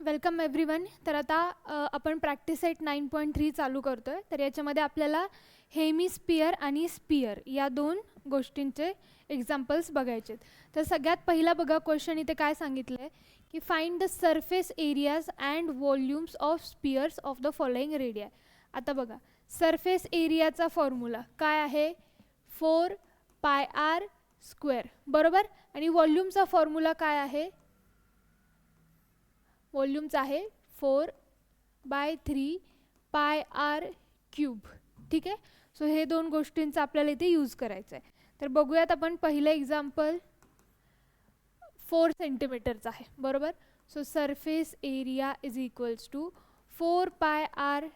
Welcome everyone. तर आता आपण प्रॅक्टिस सेट 9.3 चालू करतोय. तर याच्यामध्ये आपल्याला हेमिस्फियर आणि स्पियर या दोन गोष्टींचे एक्झाम्पल्स बघायचे आहेत. तर सगळ्यात पहिला बघा क्वेश्चन इथे काय सांगितलं आहे की find the surface areas and volumes of spheres of the following radii. आता बघा सरफेस एरियाचा फॉर्म्युला काय आहे 4πr², बरोबर. आणि व्हॉल्यूमचा फॉर्म्युला काय आहे, व्हॉल्यूमचा आहे 4/3πr³. ठीक आहे. सो हे दोन गोष्टींचा आपल्याला इथे यूज करायचं आहे. तर बघूयात आपण पहिलं एक्झाम्पल 4 सेंटीमीटरचं आहे, बरोबर. So surface area is equals to 4πr²,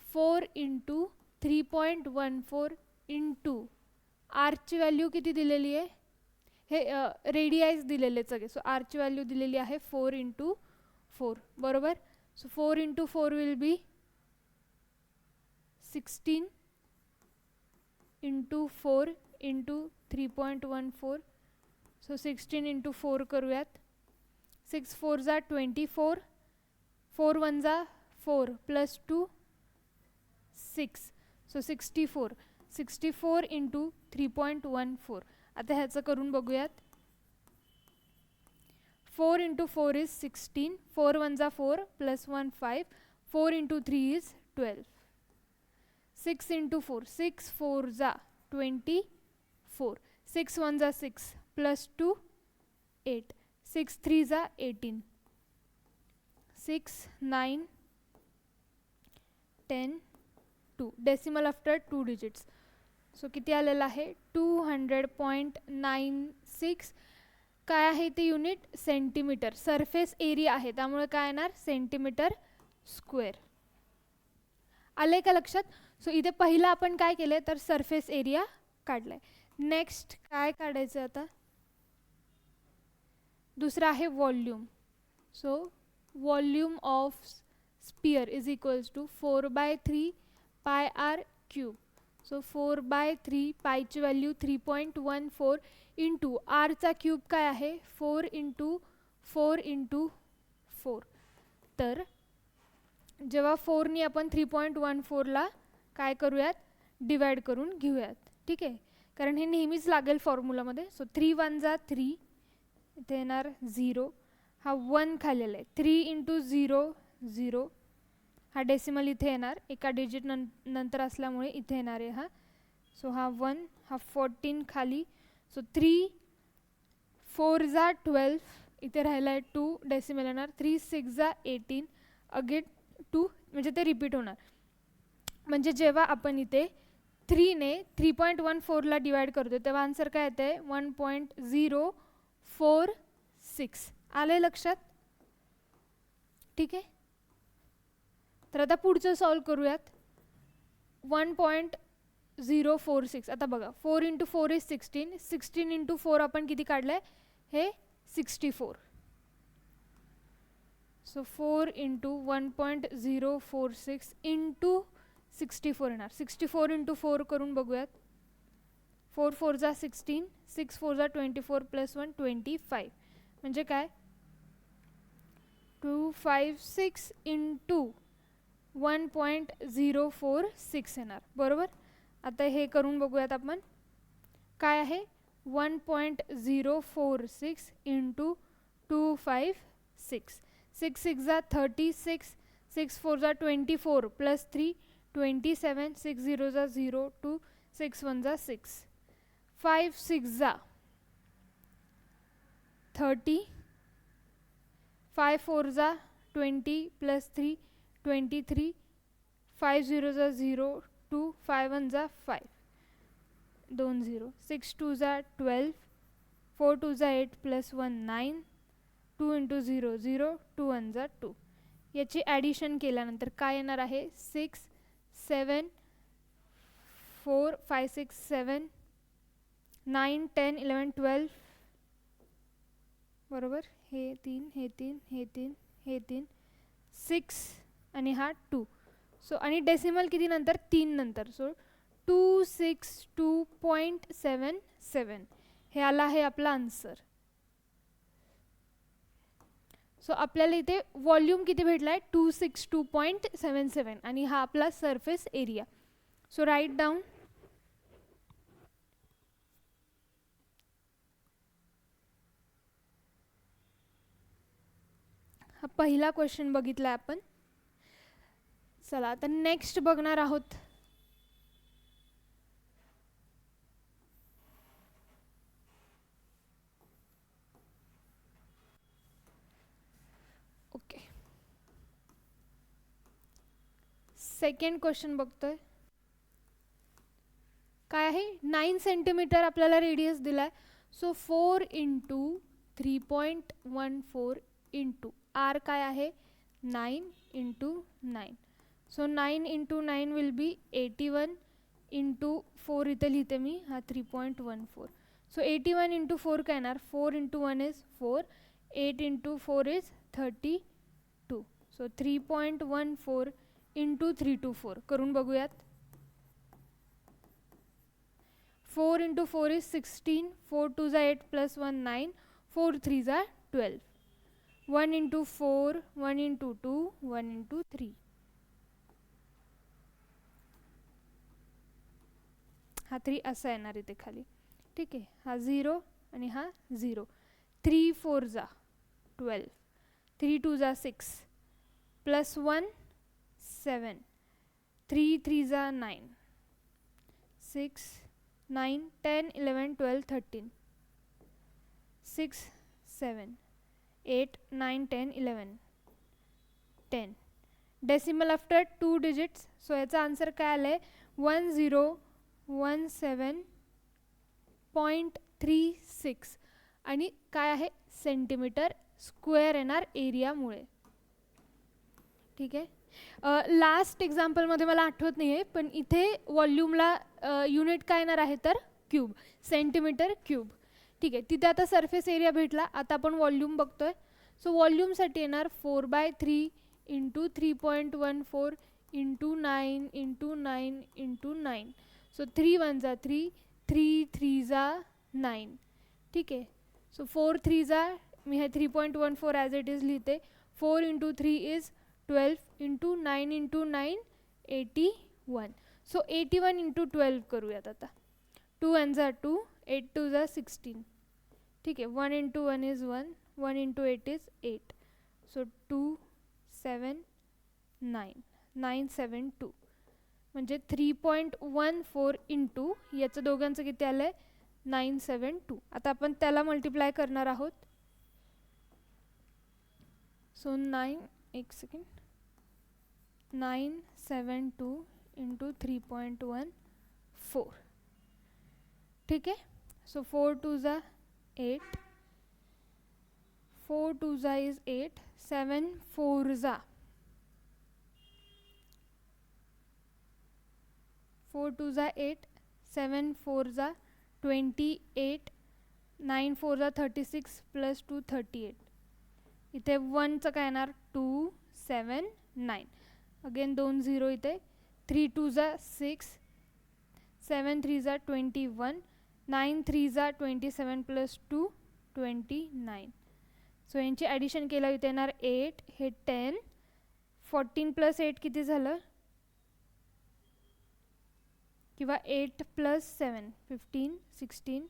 4 × 3.14 into आरची व्हॅल्यू किती दिलेली आहे, हे रेडियाईज दिलेले सगळे. सो आरची व्हॅल्यू दिलेली आहे 4 × 4, बरोबर. So 4 × 4 will be 16 × 4 × 3.14. सो 16 × 4 करूयात. 6 4 = 24, 4 1 = 4 + 2 6. सो 64. 64 × 3.14. आता ह्याचं करून बघूयात. 4 × 4 is 16, 4 1 = 4 + 1 5, 4 × 3 is 12. 6 × 4, 6 4 = 24, 6 1 = 6 + 2 8, 6 3 = 18, 6 9 10 2. Decimal after 2 digits. So किती आलेलं आहे 200.96. काय आहे ते युनिट सेंटीमीटर. सरफेस एरिया आहे त्यामुळे काय येणार सेंटीमीटर स्क्वेअर. आले का लक्षात. सो इथे पहिलं आपण काय केलं तर सरफेस एरिया काढलाय. नेक्स्ट काय काढायचं आता, दुसरा आहे volume. So volume of sphere is equals to 4/3πr³. So 4/3, पायची व्हॅल्यू 3.14 इंटू आरचा क्यूब काय आहे 4 × 4 × 4. तर जेव्हा 4नी आपण 3.14ला काय करूयात डिवाइड करून घेऊयात. ठीक आहे, कारण हे नेहमीच लागेल फॉर्म्युलामध्ये. सो 3 1 = 3, इथे येणार 0, हा 1 खाल्लेला आहे. 3 × 0 0, हा डेसिमल इथे येणार एका डिजिट नंतर असल्यामुळे इथे येणार आहे हा. सो हा 1, हा 14 खाली. सो 3 4 = 12, इथे राहिला आहे 2, डेसिमल येणार. 3 6 = 18, अगेन 2, म्हणजे ते रिपीट होणार. म्हणजे जेव्हा आपण इथे 3ने 3.14ला डिवाइड करतो तेव्हा आन्सर काय येते 1.046. आले लक्षात. ठीक आहे. तर आता पुढचं सॉल्व करूयात. 1.046. आता बघा 4 × 4 is 16, 16 × 4 आपण किती काढलंय हे 64. सो 4 × 1.046 × 64 येणार. 64 × 4 करून बघूयात. 4 4 = 16, 6 4 = 24 + 1 25. म्हणजे काय 256 × 1.046 येणार, बरोबर. आता हे करून बघूयात आपण. काय आहे 1.046 × 256. 6 6 = 36, 6 4 = 24 + 3 27, 6 0 = 0, 2 6 1 = 6, 5 6 = 30, 5 4 = 20 + 3 23, 5 0 = 0, 2 5 1 = 5, 2 0, 6 2 = 12, 4 2 = 8 + 1 9, 2 × 0 0, 2 1 = 2. याची ॲडिशन केल्यानंतर काय येणार आहे 6 7 4 5 6 7 9 10 11 12, बरोबर. हे 3 हे 3 हे 3 हे 3, 6 आणि हा 2. सो आणि डेसिमल किती नंतर 3 नंतर. सो 262.77 हे आला आहे आपला आन्सर. सो आपल्याला इथे वॉल्यूम किती भेटला आहे 262.77 आणि हा आपला surface area. So write down. हा पहिला क्वेश्चन बघितला आपण. चला आता नेक्स्ट बघणार आहोत. ओके, सेकंड क्वेश्चन बघतोय. काय आहे 9 सेंटीमीटर आपल्याला रेडियस दिलाय. सो 4 इंटू 3.14 इंटू आर काय आहे 9 into 9. So 9 into 9 will be 81 into 4 इथे लिहिते मी हा 3.14. सो 81 इंटू 4 काय येणार 4 into 1 is 4, 8 into 4 is 32. So 3.14 into 324 करून बघूयात. 4 इंटू 4 इज 16, 4 2 जा 8 प्लस 1 9, 4 3 जा 12. 1 इंटू 4, 1 इंटू 2, 1 इंटू 3. हा 3 असा येणार इथे खाली. ठीक आहे, हा 0 आणि हा 0. 3 4 जा 12, 3 2 जा 6 प्लस 1 7, 3 3 जा 9, 6 9 10 11 12 13, 6 7 8 9 10 11 10. Decimal after 2 digits. सो याचा आन्सर काय आलं आहे 1017.36 आणि काय आहे सेंटीमीटर स्क्वेअर येणार एरियामुळे. ठीक आहे. लास्ट एक्झाम्पलमध्ये मला आठवत नाही आहे पण इथे वॉल्यूमला युनिट काय येणार आहे तर क्यूब, सेंटीमीटर क्यूब. ठीक आहे, तिथे आता सरफेस एरिया भेटला. आता आपण वॉल्यूम बघतोय. सो वॉल्यूमसाठी येणार 4/3 into 3.14 into 9 into 9 into 9. So 3 1 जा 3, 3 3 जा 9. ठीक आहे, सो 4 3 जा मी हे 3.14 ॲज इट इज लिहिते. 4 into 3 is 12 into 9 into 9 81. So 81 into 12 करूयात आता. 2 1 जा 2, 8 2 जा 16. ठीक आहे, 1 into 1 is 1, 1 into 8 is 8. So 2 7 9 9 7 2 म्हणजे 3.14 इंटू याचं दोघांचं किती आलं आहे 972. आता आपण त्याला मल्टिप्लाय करणार आहोत. सो 9 एक सेकंड 972 इंटू 3.14. ठीक आहे, सो 4 2 जा 8, 4 2 जा इज 8, 7 4 जा 4 2 जा 8, 7 4 जा 28, 9 4 जा 36 प्लस 2 38. इथे 1चं काय येणार 2 7 9. अगेन 2 0 इथे. 3 2 जा 6, 7 3 जा 21, 9 3 जा 27 प्लस 2 29. सो यांची ॲडिशन केलं इथे येणार 8, हे 10, 14 प्लस 8 किती झालं किंवा 8 प्लस 7 15 16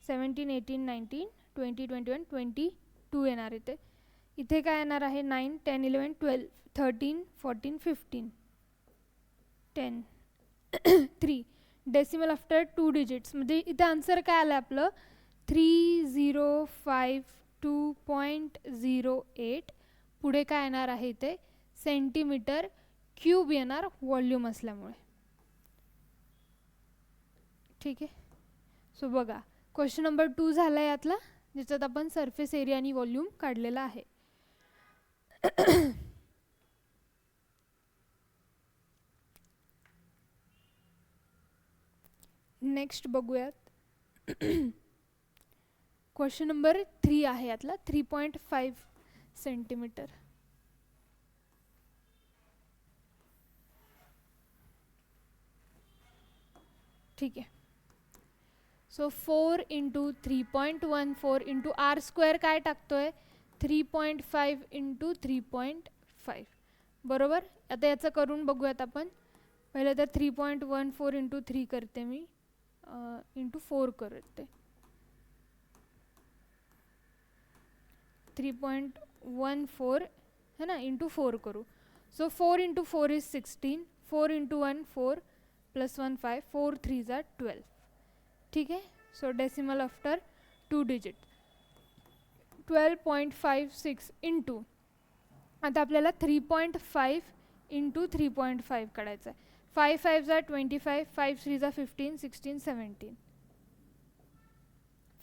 17 18 19 20 21 22 येणार इथे. इथे काय येणार आहे 9 10 11 12 13 14 15 10 3. डेसिमल आफ्टर 2 डिजिट्स म्हणजे इथे आन्सर काय आलं आपलं 3052.08. पुढे काय येणार आहे इथे सेंटीमीटर क्यूब येणार वॉल्यूम असल्यामुळे. ठीक आहे, सो बघा क्वेश्चन नंबर 2 झाला यातला ज्याच्यात आपण सरफेस एरिया आणि वॉल्यूम काढलेला आहे. नेक्स्ट बघूयात. क्वेश्चन नंबर 3 आहे यातला 3.5 सेंटीमीटर. ठीक आहे, so 4 into 3.14 into r square काय टाकतोय 3.5 इंटू 3.5 बरोबर. आता याचं करून बघूयात आपण. पहिलं तर 3.14 इंटू 3 करते मी, इंटू 4 करते. 3.14 है ना, इंटू 4 करू. So 4 into 4 is 16, 4 into 1 4 plus 1 5, 4 3 ज़ा 12. ठीक है. So decimal after 2 digit 12.56 into, आता आपल्याला 3.5 इंटू 3.5 काढायचं आहे. 5 5 ज़ा 25, 5 3 ज़ा 15, 16 17,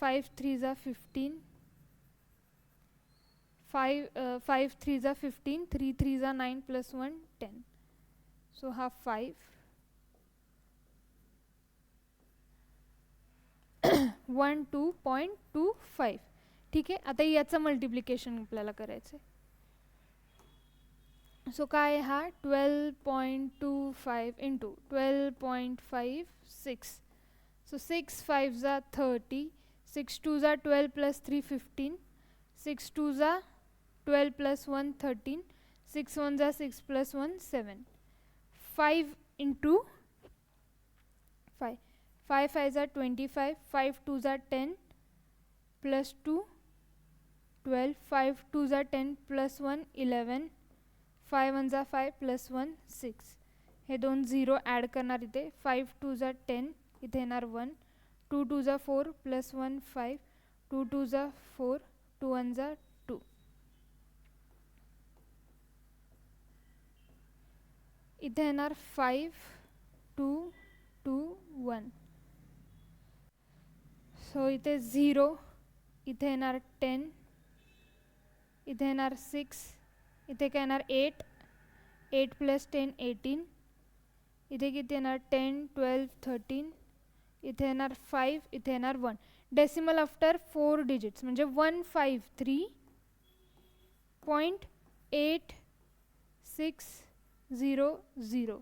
5 3 ज़ा 15, 5 3 ज़ा 15, 3 3 ज़ा 9 प्लस 1 10. सो हा 5 12.25. ठीक आहे. आता याचं मल्टिप्लिकेशन आपल्याला करायचं आहे. सो काय हा 12.25 इंटू 12.56. सो 6 5 ज़ा 30, 6 2 ज़ा 12 प्लस 3 15, 6 2 ज़ा 12 प्लस 1 13, 6 1 ज़ा 6 प्लस 1 7. 5 इंटू 5, 5 5 ज़ा 25, 5 2 ज़ा 10 प्लस 2 12, 5 2 ज़ा 10 प्लस 1 11, 5 1 ज़ा 5 प्लस 1 6. हे दोन 0 ॲड करणार इथे. 5 2 ज़ा 10 इथे येणार 1, 2 2 ज़ा 4 प्लस 1 5, 2 2 ज़ा 4, 2 1 ज़ा 2. इथे येणार 5 2 2 1. सो इथे 0, इथे येणार 10, इथे येणार 6, इथे काय येणार 8, 8 प्लस 10 18, इथे किती येणार 10 12 13, इथे येणार 5, इथे येणार 1. डेसिमल आफ्टर 4 डिजिट्स म्हणजे 153.8600,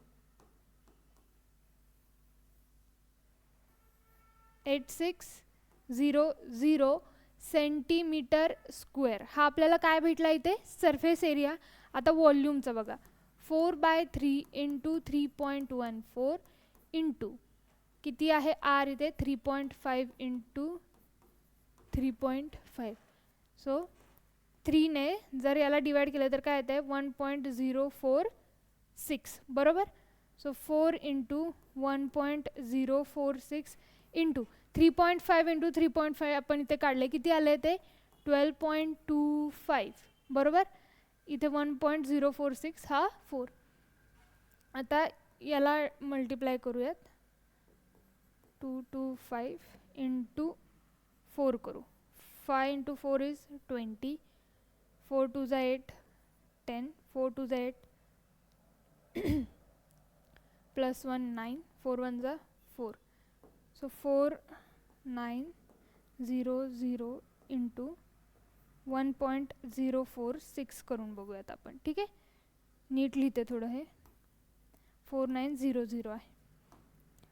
8600 सेंटीमीटर स्क्वेअर. हा आपल्याला काय भेटला इथे, सरफेस एरिया. आता वॉल्यूमचं बघा, 4/3 इंटू 3.14 इंटू किती आहे आर इथे 3.5 इंटू 3.5. सो 3ने जर याला डिवाइड केलं तर काय येते 1.046 बरोबर. सो 4 इंटू 1.046 इंटू 3.5 इंटू 3.5 आपण इथे काढले, किती आले ते 12.25 बरोबर. इथे 1.046 हा 4. आता याला मल्टिप्लाय करूयात, 225 इंटू 4 करू. 5 इंटू 4 इज 20, 4 2 ज़ा 8 10, 4 2 ज़ा 8 प्लस 1 9, 4 1 ज़ा 4. सो 4900 इंटू 1.046 करून बघूयात आपण. ठीक आहे, नीट लिहिते थोडं. हे 4900 आहे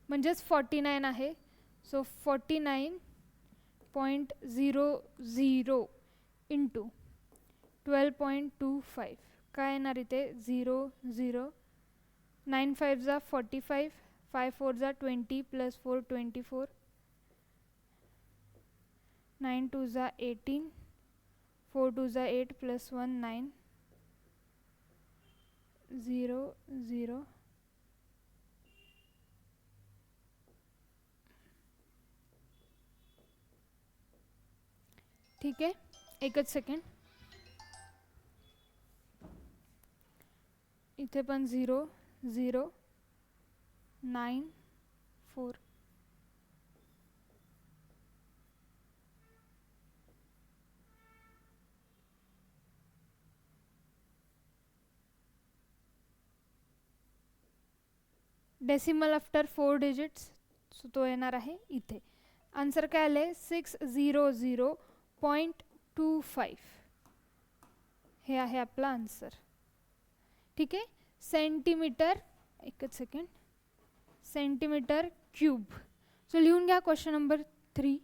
म्हणजेच 49 आहे. सो 49.00 इंटू 12.25 काय येणार इथे 0 0, 9 5 ज़ा 45, 5 4 ज़ा 20 प्लस 4 24, 9 2 ज़ा 18, 4 2 ज़ा 8 प्लस 1 9, 0 0. ठीक आहे, एकच सेकंड. इथे पण 0 0 9 4. Decimal after 4 digits. सो तो येणार आहे इथे. आन्सर काय आले 600.25. हे आहे आपला आन्सर. ठीक आहे, सेंटीमीटर, एकच सेकंड, सेंटीमीटर क्यूब. सो लिहून घ्या क्वेश्चन नंबर 3.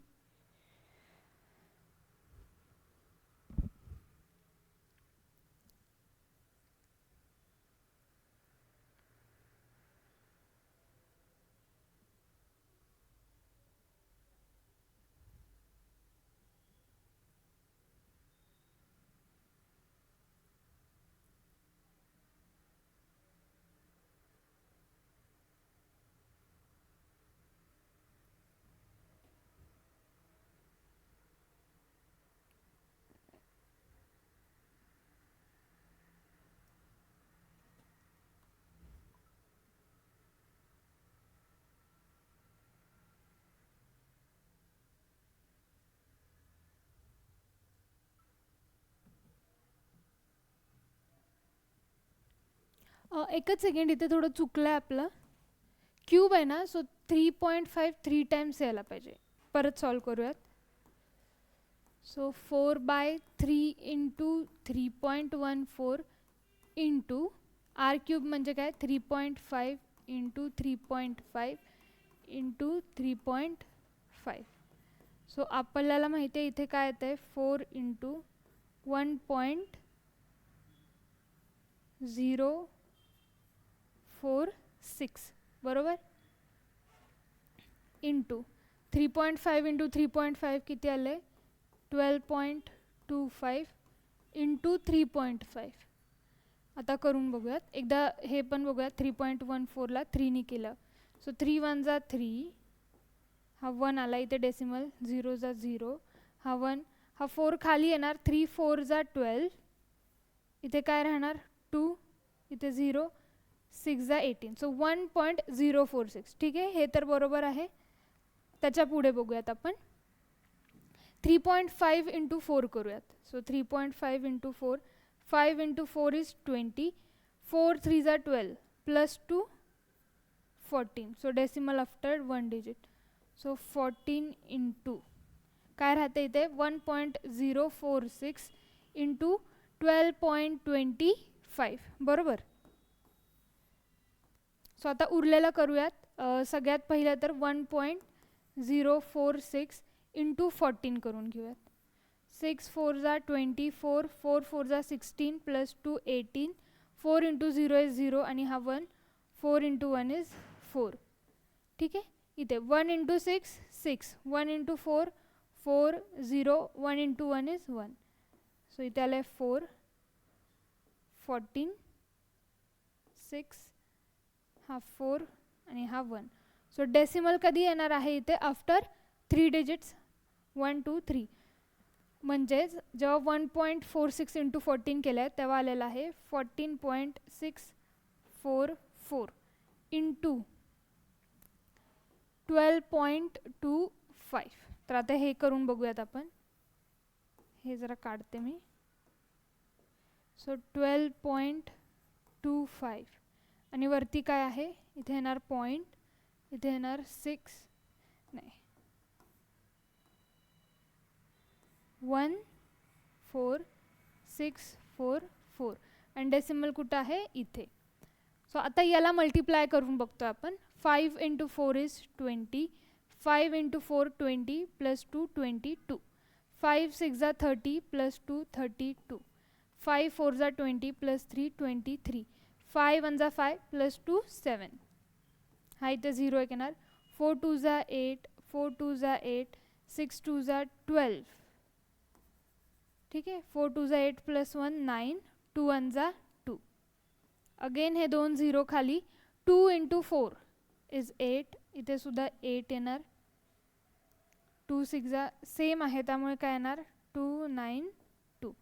एकच सेकंड, इथे थोडं चुकलं आहे आपलं. क्यूब आहे ना, सो 3.5 3 टाइम्स यायला पाहिजे. परत सॉल्व करूयात. So 4/3 into 3.14 into r cube म्हणजे काय, 3.5 इंटू 3.5 इंटू 3.5. सो आपल्याला माहिती आहे इथे काय येतं आहे, 4 इंटू 1.046 बरोबर, इंटू 3.5 इंटू 3.5 किती आले, 12.25 इंटू 3.5. आता करून बघूयात एकदा, हे पण बघूयात. 3.14ला 3ने केलं, सो 3 1 जा 3, हा 1 आला इथे डेसिमल, 0 जा 0, हा 1, हा 4 खाली येणार, 3 4 जा 12, इथे काय राहणार 2, इथे 0, 6 जा 18, सो 1.046. ठीक आहे, हे तर बरोबर आहे. त्याच्या पुढे बघूयात आपण 3.5 इंटू 4 करूयात. सो 3.5 इंटू 4, 5 इंटू 4 इज 20, 4 3 जा 12 plus 2 14, so decimal after 1 digit, so 14 into काय राहते इथे 1.046 इंटू 12.25 बरोबर. सो आता उरलेलं करूयात. सगळ्यात पहिलं तर 1.046 इंटू 14 करून घेऊयात. 6 4 जा 24, 4 4 जा 16 प्लस 2 18, 4 इंटू 0 इज 0 आणि हा 1, 4 इंटू 1 इज 4. ठीक आहे, इथे 1 into 6 6, 1 into 4 4 0, 1 into 1 is 1, so इथे आलं 4 14 6, हा 4 आणि हा 1. सो डेसिमल कधी येणार आहे इथे, आफ्टर 3 डिजिट्स 1 2 3, म्हणजेच जेव्हा 1.46 इंटू 14 केलं आहे तेव्हा आलेलं आहे 14.644 इंटू 12.25. तर आता हे करून बघूयात आपण. हे जरा काढते मी. सो 12.25 आणि वरती काय आहे, इथे येणार पॉईंट, इथे येणार 6 नाही 14644 आणि डेसिमल कुठं आहे इथे. सो आता याला मल्टिप्लाय करून बघतो आपण. 5 इंटू 4 इज 20, 5 इंटू 4 20 प्लस 2 22, 5 6 जा 30 प्लस 2 32, 5 4 जा 20 प्लस 3 23, 5 1 जा 5 प्लस 2 7, हा इथे 0 एक येणार, 4 2 जा 8, 4 2 जा 8, 6 2 जा 12. ठीक आहे, 4 2 जा 8 प्लस 1 9, 2 1 जा 2. अगेन हे 2 0 खाली, 2 इंटू 4 इज 8, इथे सुद्धा 8 येणार, 2 6 जा सेम आहे त्यामुळे काय येणार 2 9 2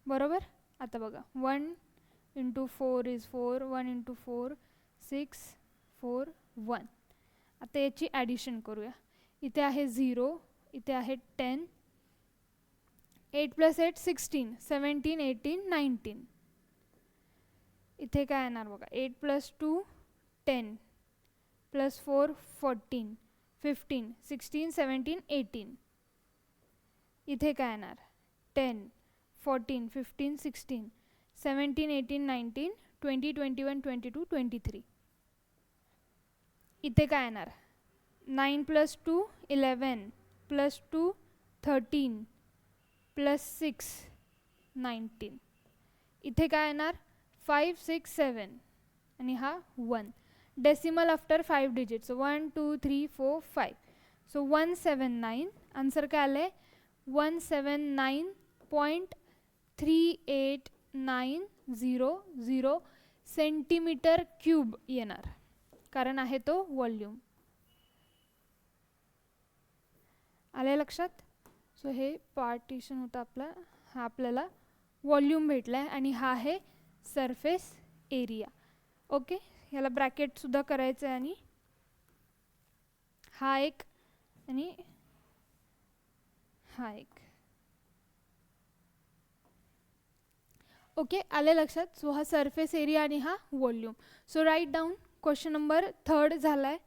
बरोबर. आता बघा 1 इंटू 4 इज 4, 1 इंटू 4 6 4 1. आता याची ॲडिशन करूया. इथे आहे 0, इथे आहे 10, 8 प्लस 8 16, 17 18 19, इथे काय येणार बघा 8 प्लस 2 10 प्लस 4 14 15 16 17 18, इथे काय येणार 10 14 15 16 17 18 19 20 21 22 23, इथे काय येणार 9 प्लस 2 11 प्लस 2 13 प्लस 6 19, इथे काय येणार 5 6 7 आणि हा 1. Decimal after 5 digits 1 2 3 4 5, so 179. Answer काय आलं आहे 179.3890 सेंटीमीटर क्यूब येणार, कारण आहे तो व्हॉल्यूम. आले लक्षात. सो हे पार्टिशन होतं आपलं, हा आपल्याला व्हॉल्यूम भेटला आहे आणि हा आहे सरफेस एरिया. ओके, याला ब्रॅकेटसुद्धा करायचं आहे आणि हा एक आणि हा एक. ओके, आले लक्षात. सो हा सरफेस एरिया आणि हा volume. So write down. Question number 3 झाला आहे.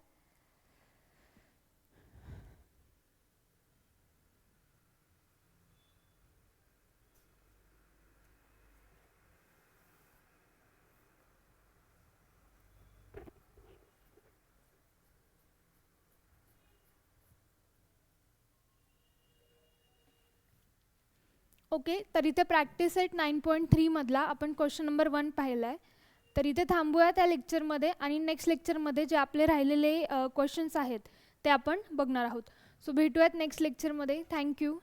ओके, तर इथे प्रॅक्टिस सेट 9.3मधला आपण क्वेश्चन नंबर 1 पाहिला आहे. तर इथे थांबूया त्या लेक्चरमध्ये आणि नेक्स्ट लेक्चरमध्ये जे आपले राहिलेले क्वेश्चन्स आहेत ते आपण बघणार आहोत. सो भेटूयात नेक्स्ट लेक्चरमध्ये. थँक्यू.